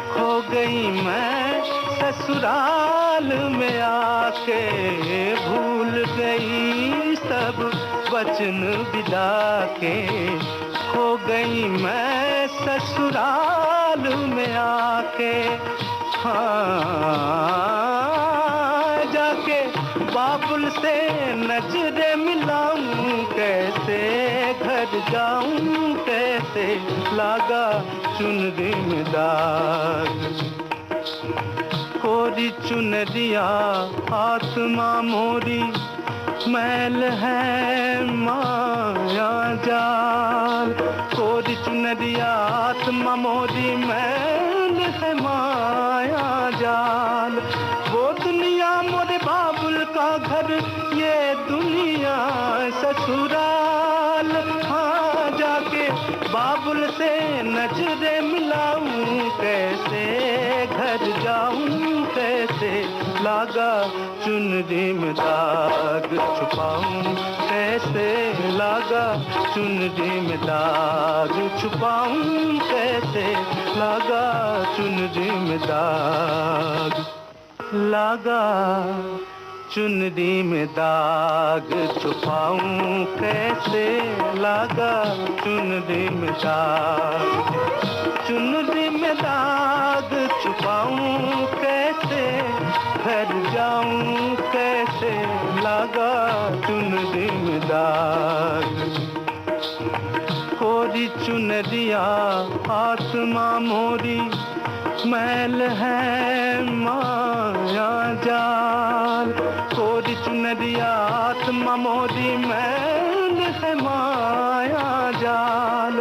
खो गई मैं ससुराल में आके, भूल गई सब वचन विदा के खो गई मैं ससुराल में आके। जाके बाबुल से नजरें मिलाऊं कैसे, घर जाऊं कैसे, लागा चुनरी में दाग। कोरी चुनरिया आत्मा मोरी मैल है माया जाल, कोरी चुनरिया आत्मा मोरी मैल है माया जाल। वो दुनिया मोरे बाबुल का घर, ये दुनिया ससुराल। हाँ जाके बाबुल से नजरें मिलाऊं, कैसे घर जाऊं, कैसे लागा चुनरी में दाग छुपाऊं, कैसे लागा चुनरी में दाग छुपाऊं, कैसे लागा चुनरी में दाग, लागा चुनरी में दाग छुपाऊं, कैसे लागा चुनरी में दाग, चुनरी में दाग छुपाऊं, कैसे घर जाऊं, कैसे लागा चुनरी में दाग। कोरी चुनरिया आत्मा मोरी मैल है माया जाल, कोरी चुनरिया आत्मा मोरी मैल है माया जाल।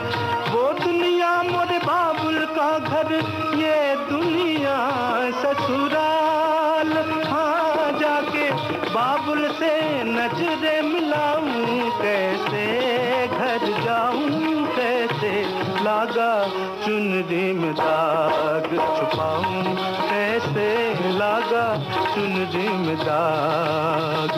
वो दुनिया मोरे बाबुल का घर, ये दुनिया ससुराल। हाँ जाके बाबुल से नजरें मिलाऊं, कैसे घर जाऊं, कैसे लागा चुनरी में दाग छुपाऊं, कैसे लागा चुनरी में दाग।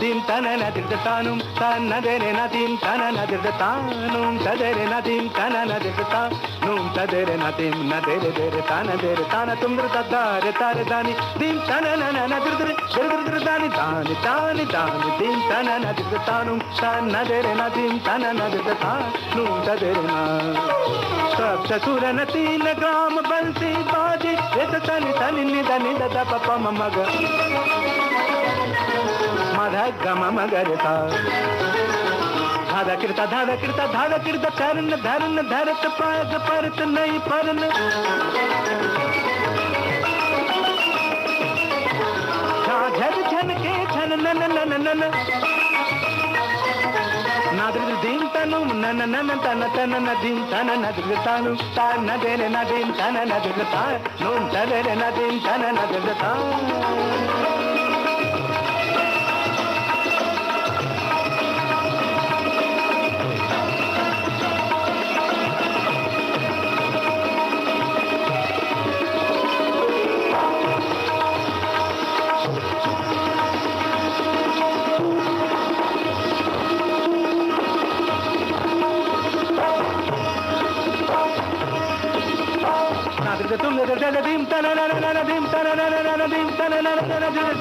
dim tanana dirdatanum tanadere nadim tanana dirdatanum tadere nadim tanana dirdatanum tadere nadim nadere dere tanadere tanatum dirdadare tare dani dim tanana nadir dirdani dani dani dani dim tanana dirdatanum tanadere nadim tanana dirdatanum tadere na sab sasurana tin gram bansi baji resatani tani nidani dada papa mamaga madha gama magarta धादा kirta charan dharan dharat pag parat nahi paran jhad jhan ke jhan nan nan nan nadir din tanum nan nan tan tan nadim tan nadir tanum tan nadir nadim tan nadir tan num tadir nadim tan nadir tan dim tanana dim tanana dim tanana dim tanana dim tanana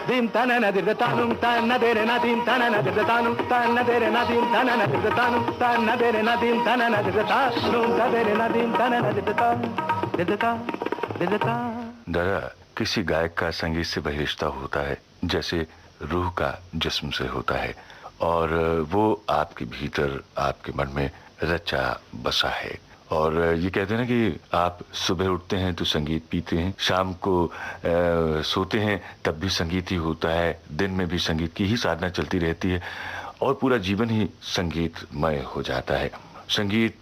dim tanana dirdatanum tanadere nadim tanana dirdatanum tanadere nadim tanana dirdatanum tanadere nadim tanana dirdatanum tadere nadim tanana dirdatanum दादा, किसी गायक का संगीत से वही रिश्ता होता है जैसे रूह का जिस्म से होता है, और वो आपके भीतर आपके मन में रचा बसा है। और ये कहते हैं ना कि आप सुबह उठते हैं तो संगीत पीते हैं, शाम को सोते हैं तब भी संगीत ही होता है, दिन में भी संगीत की ही साधना चलती रहती है और पूरा जीवन ही संगीतमय हो जाता है। संगीत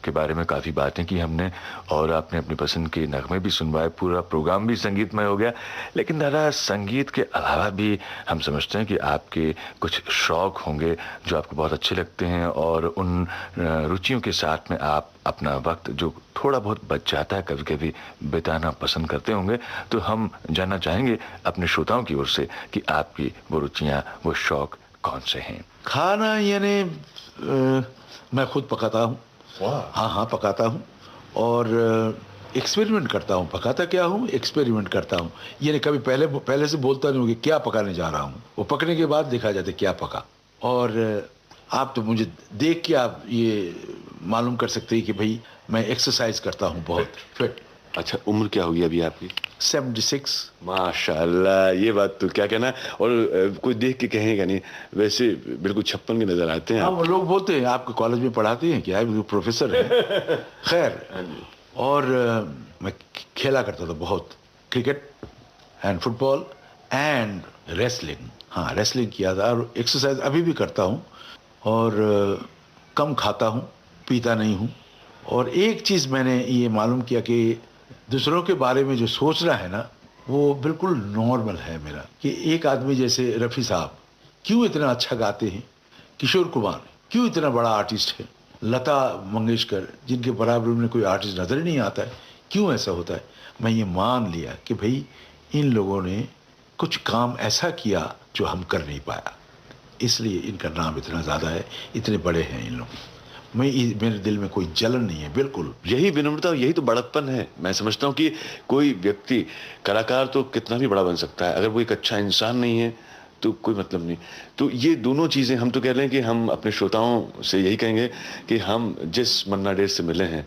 के बारे में काफ़ी बातें की हमने और आपने अपनी पसंद के नगमे भी सुनवाए, पूरा प्रोग्राम भी संगीतमय हो गया। लेकिन दादा, संगीत के अलावा भी हम समझते हैं कि आपके कुछ शौक़ होंगे जो आपको बहुत अच्छे लगते हैं और उन रुचियों के साथ में आप अपना वक्त जो थोड़ा बहुत बच जाता है कभी कभी बिताना पसंद करते होंगे। तो हम जानना चाहेंगे अपने श्रोताओं की ओर से कि आपकी वो रुचियाँ, वो शौक़ कौन से हैं? खाना यानी मैं खुद पकाता हूँ। हाँ पकाता हूँ और एक्सपेरिमेंट करता हूँ। पकाता क्या हूँ, एक्सपेरिमेंट करता हूँ। यानी कभी पहले से बोलता नहीं हूँ कि क्या पकाने जा रहा हूँ, वो पकने के बाद देखा जाता है क्या पका। और आप तो मुझे देख के आप ये मालूम कर सकते हैं कि भाई मैं एक्सरसाइज करता हूँ बहुत फिट। अच्छा, उम्र क्या होगी अभी आपकी? 76। माशाल्लाह, ये बात तो क्या कहना। और कोई देख के कहेगा नहीं, वैसे बिल्कुल 56 के नजर आते हैं हाँ, आप। वो लोग बोलते हैं आपके कॉलेज में पढ़ाते हैं क्या, वो प्रोफेसर है। खैर, और मैं खेला करता था बहुत, cricket and football and wrestling. हाँ, रेसलिंग किया था, और एक्सरसाइज अभी भी करता हूँ, और कम खाता हूँ, पीता नहीं हूँ। और एक चीज़ मैंने ये मालूम किया कि दूसरों के बारे में जो सोचना है ना, वो बिल्कुल नॉर्मल है मेरा। कि एक आदमी जैसे रफ़ी साहब क्यों इतना अच्छा गाते हैं, किशोर कुमार क्यों इतना बड़ा आर्टिस्ट है, लता मंगेशकर जिनके बराबर में कोई आर्टिस्ट नज़र ही नहीं आता है, क्यों ऐसा होता है। मैं ये मान लिया कि भाई इन लोगों ने कुछ काम ऐसा किया जो हम कर नहीं पाया, इसलिए इनका नाम इतना ज़्यादा है, इतने बड़े हैं इन लोग। मेरे दिल में कोई जलन नहीं है, बिल्कुल। यही विनम्रता, यही तो बड़प्पन है। मैं समझता हूँ कि कोई व्यक्ति, कलाकार तो कितना भी बड़ा बन सकता है, अगर वो एक अच्छा इंसान नहीं है तो कोई मतलब नहीं। तो ये दोनों चीज़ें हम तो कह रहे हैं कि हम अपने श्रोताओं से यही कहेंगे कि हम जिस मन्ना डे से मिले हैं,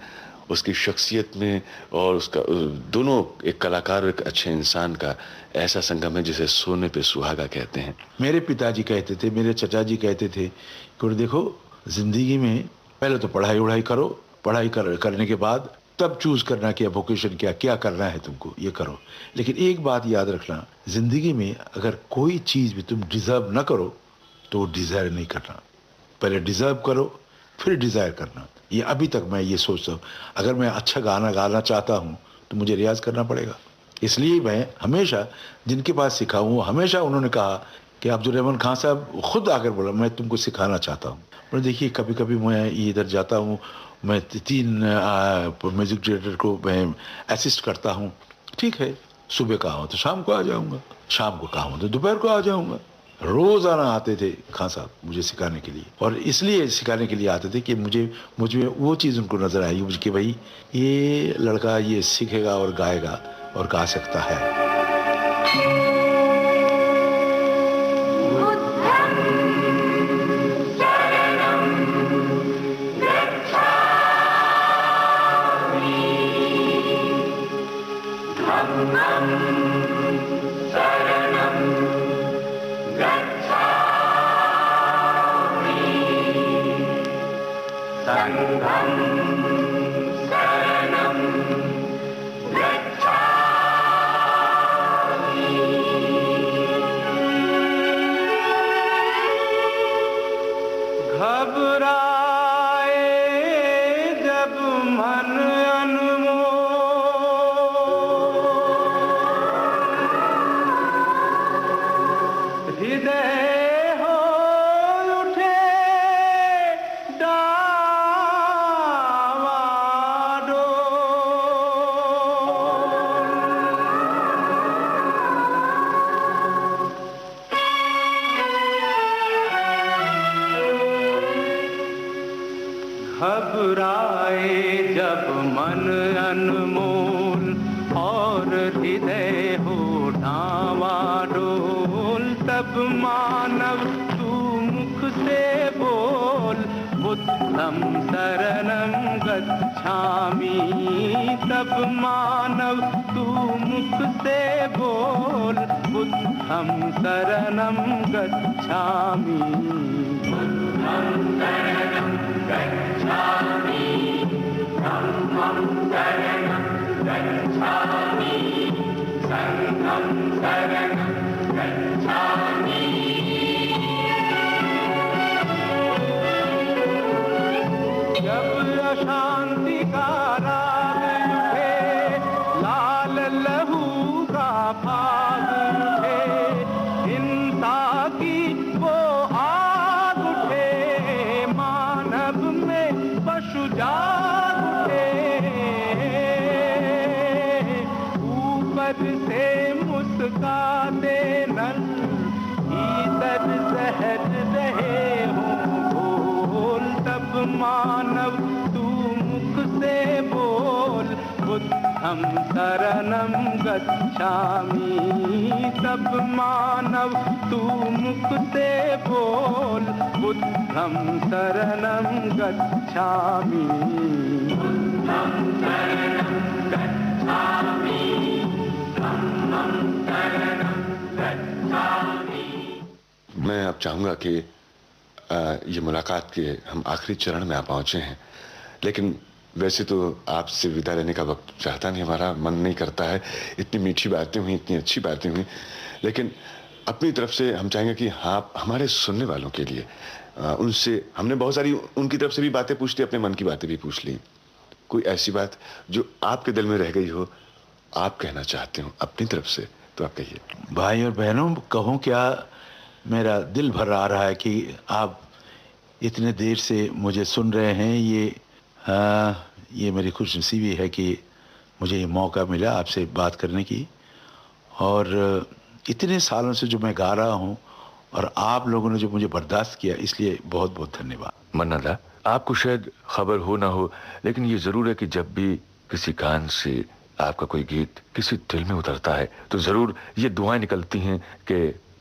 उसकी शख्सियत में और उसका दोनों, एक कलाकार और एक अच्छे इंसान का ऐसा संगम है जिसे सोने पे सुहागा कहते हैं। मेरे पिताजी कहते थे, मेरे चचा जी कहते थे कि देखो, ज़िंदगी में पहले तो पढ़ाई वढ़ाई करो, करने के बाद तब चूज़ करना कि वोकेशन क्या करना है तुमको, ये करो। लेकिन एक बात याद रखना, ज़िंदगी में अगर कोई चीज़ भी तुम डिज़र्व ना करो तो डिज़ायर नहीं करना, पहले डिज़र्व करो फिर डिज़ायर करना। ये अभी तक मैं ये सोचता हूँ। अगर मैं अच्छा गाना गाना चाहता हूँ तो मुझे रियाज़ करना पड़ेगा। इसलिए मैं हमेशा जिनके पास सीखा हूँ, हमेशा उन्होंने कहा कि अब्दुल रहमान खान साहब खुद आकर बोला मैं तुमको सिखाना चाहता हूँ। पर देखिए, कभी कभी मैं इधर जाता हूँ, मैं 3 म्यूज़िक डायरेक्टर को मैं असिस्ट करता हूँ। ठीक है, सुबह कहा हूँ तो शाम को आ जाऊँगा, शाम को कहा हूँ तो दोपहर को आ जाऊँगा। रोज़ाना आते थे खान साहब मुझे सिखाने के लिए, और इसलिए सिखाने के लिए आते थे कि मुझे वो चीज़ उनको नज़र आई मुझे कि भाई ये लड़का ये सीखेगा और गाएगा और गा सकता है। घबराए जब मन अनमोल और हृदय हो डावाडोल, तब मानव तू मुख से बोल बुद्धं शरणं गच्छामि। तब मानव तू मुख से बोल बुद्धं शरणं गच्छामि। बुद्धं शरणं गच्छामि, धम्मं शरणं गच्छामि, संघं शरणं गच्छामि। जब अशांति का राग उठे, लाल लहू का भाग उठे, हिंसा की वो आग उठे, मानव में पशु जाग उठे। ऊपर से मुस्काते नल, भीतर सहज रहे हों घोल। तब मानव तू मुख से बोल बुद्धं शरणं गच्छामि। तब मानव तू मुख से बोल बुद्धं शरणं गच्छामि। बुद्धं शरणं गच्छामि, मैं अब चाहूंगा कि ये मुलाकात के हम आखिरी चरण में आ पहुंचे हैं, लेकिन वैसे तो आपसे विदा लेने का वक्त चाहता नहीं, हमारा मन नहीं करता है। इतनी मीठी बातें हुई, इतनी अच्छी बातें हुई, लेकिन अपनी तरफ से हम चाहेंगे कि आप हमारे सुनने वालों के लिए उनसे हमने बहुत सारी उनकी तरफ से भी बातें पूछ ली, अपने मन की बातें भी पूछ ली। कोई ऐसी बात जो आपके दिल में रह गई हो, आप कहना चाहते हो अपनी तरफ से, तो आप कहिए। भाई और बहनों, कहूँ क्या, मेरा दिल भर आ रहा है कि आप इतने देर से मुझे सुन रहे हैं। ये मेरी खुशनसीबी है कि मुझे ये मौका मिला आपसे बात करने की, और इतने सालों से जो मैं गा रहा हूँ और आप लोगों ने जो मुझे बर्दाश्त किया, इसलिए बहुत बहुत धन्यवाद। मन्ना दा, आपको शायद खबर हो ना हो, लेकिन ये जरूर है कि जब भी किसी कान से आपका कोई गीत किसी दिल में उतरता है तो जरूर ये दुआएं निकलती हैं कि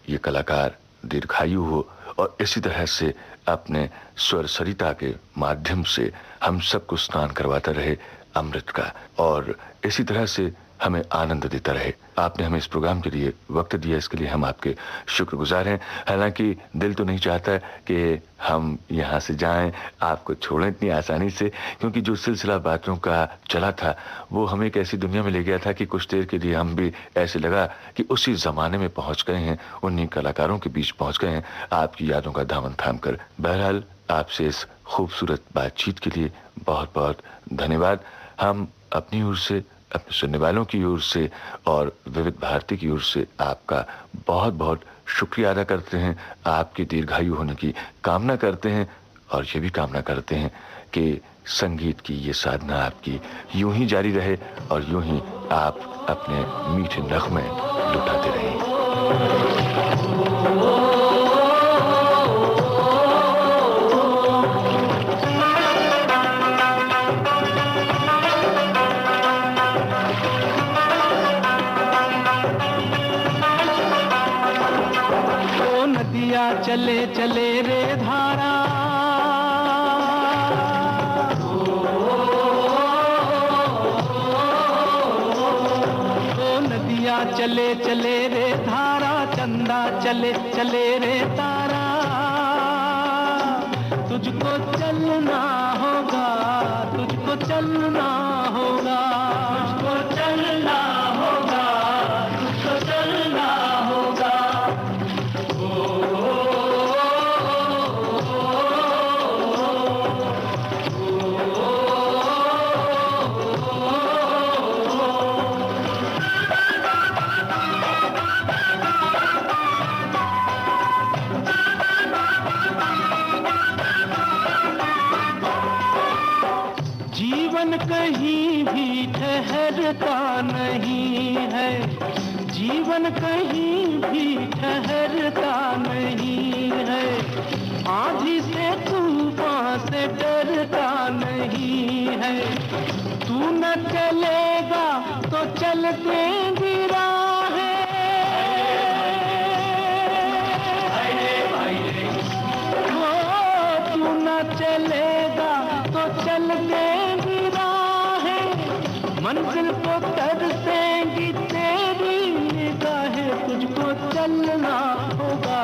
ये कलाकार दीर्घायु हो और इसी तरह से अपने स्वर सरिता के माध्यम से हम सबको स्नान करवाता रहे अमृत का, और इसी तरह से हमें आनंद देता रहे। आपने हमें इस प्रोग्राम के लिए वक्त दिया, इसके लिए हम आपके शुक्रगुजार हैं। हालांकि दिल तो नहीं चाहता कि हम यहाँ से जाएं, आपको छोड़ें इतनी आसानी से, क्योंकि जो सिलसिला बातों का चला था वो हमें एक ऐसी दुनिया में ले गया था कि कुछ देर के लिए हम भी ऐसे लगा कि उसी ज़माने में पहुँच गए हैं, उन्हीं कलाकारों के बीच पहुँच गए हैं, आपकी यादों का दामन थाम कर। बहरहाल, आपसे इस खूबसूरत बातचीत के लिए बहुत बहुत धन्यवाद। हम अपनी ओर से, अपने सुनने वालों की ओर से और विविध भारती की ओर से आपका बहुत बहुत शुक्रिया अदा करते हैं, आपकी दीर्घायु होने की कामना करते हैं, और ये भी कामना करते हैं कि संगीत की ये साधना आपकी यूं ही जारी रहे और यूं ही आप अपने मीठे नगमे लुटाते रहें। चले चले रे धारा, ओ नदिया चले चले रे धारा, चंदा चले चले रे तारा, तुझको चलना होगा, तुझको चलना होगा, तुझको चलना होगा, तुझको चलना होगा। कहीं भी ठहरता नहीं है, जीवन कहीं भी ठहरता नहीं है, आंधी से तूफान से डरता नहीं है, तू न चलेगा तो चल देंगी राहें, तू न चलेगा तो चल देंगी मंजिल को तरसेंगी तेरी निगाहें, तुझको चलना होगा,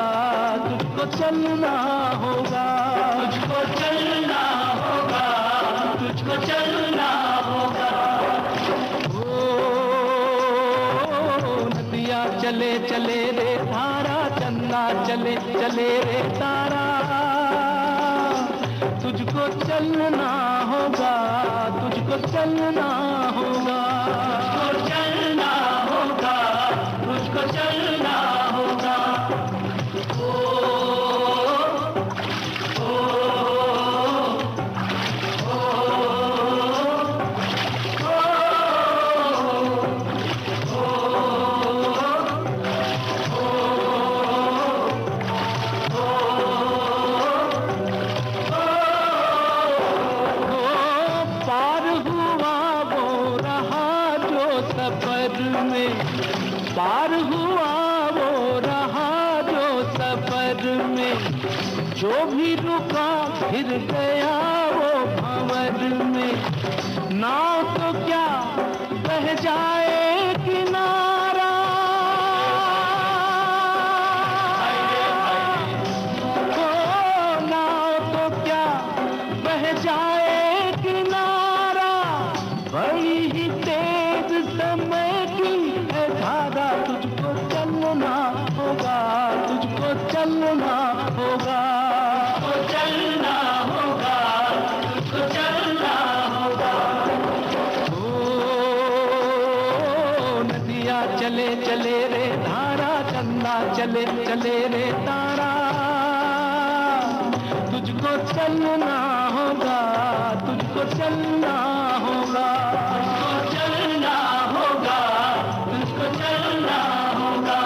तुझको चलना होगा, तुझको चलना होगा, तुझको चलना होगा। ओ नदिया चले चले रे धारा, चंदा चले चले रे तारा, तुझको चलना होगा, तुझको चलना होगा, तुझको चलना होगा, तुझको चलना होगा। पार हुआ वो रहा जो सफर में, जो भी रुका फिर गया वो भंवर में, नाव तो क्या बह जाए किनारा, चले चले रे तारा, तुझको चलना होगा, तुझको चलना होगा, तुझको चलना होगा, तुझको चलना होगा।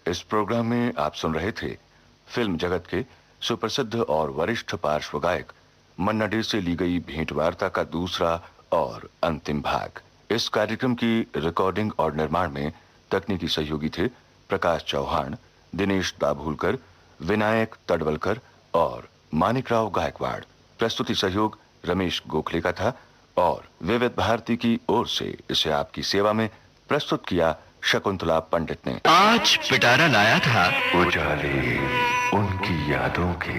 इस प्रोग्राम में आप सुन रहे थे फिल्म जगत के सुप्रसिद्ध और वरिष्ठ पार्श्व गायक मन्ना डे से ली गई भेंट वार्ता का दूसरा और अंतिम भाग। इस कार्यक्रम की रिकॉर्डिंग और निर्माण में तकनीकी सहयोगी थे प्रकाश चौहान, दिनेश दाभोलकर, विनायक तडवलकर और मानिकराव गायकवाड़। प्रस्तुति सहयोग रमेश गोखले का था और विविध भारती की ओर से इसे आपकी सेवा में प्रस्तुत किया शकुंतला पंडित ने। आज पिटारा लाया था उजाले उनकी यादों के।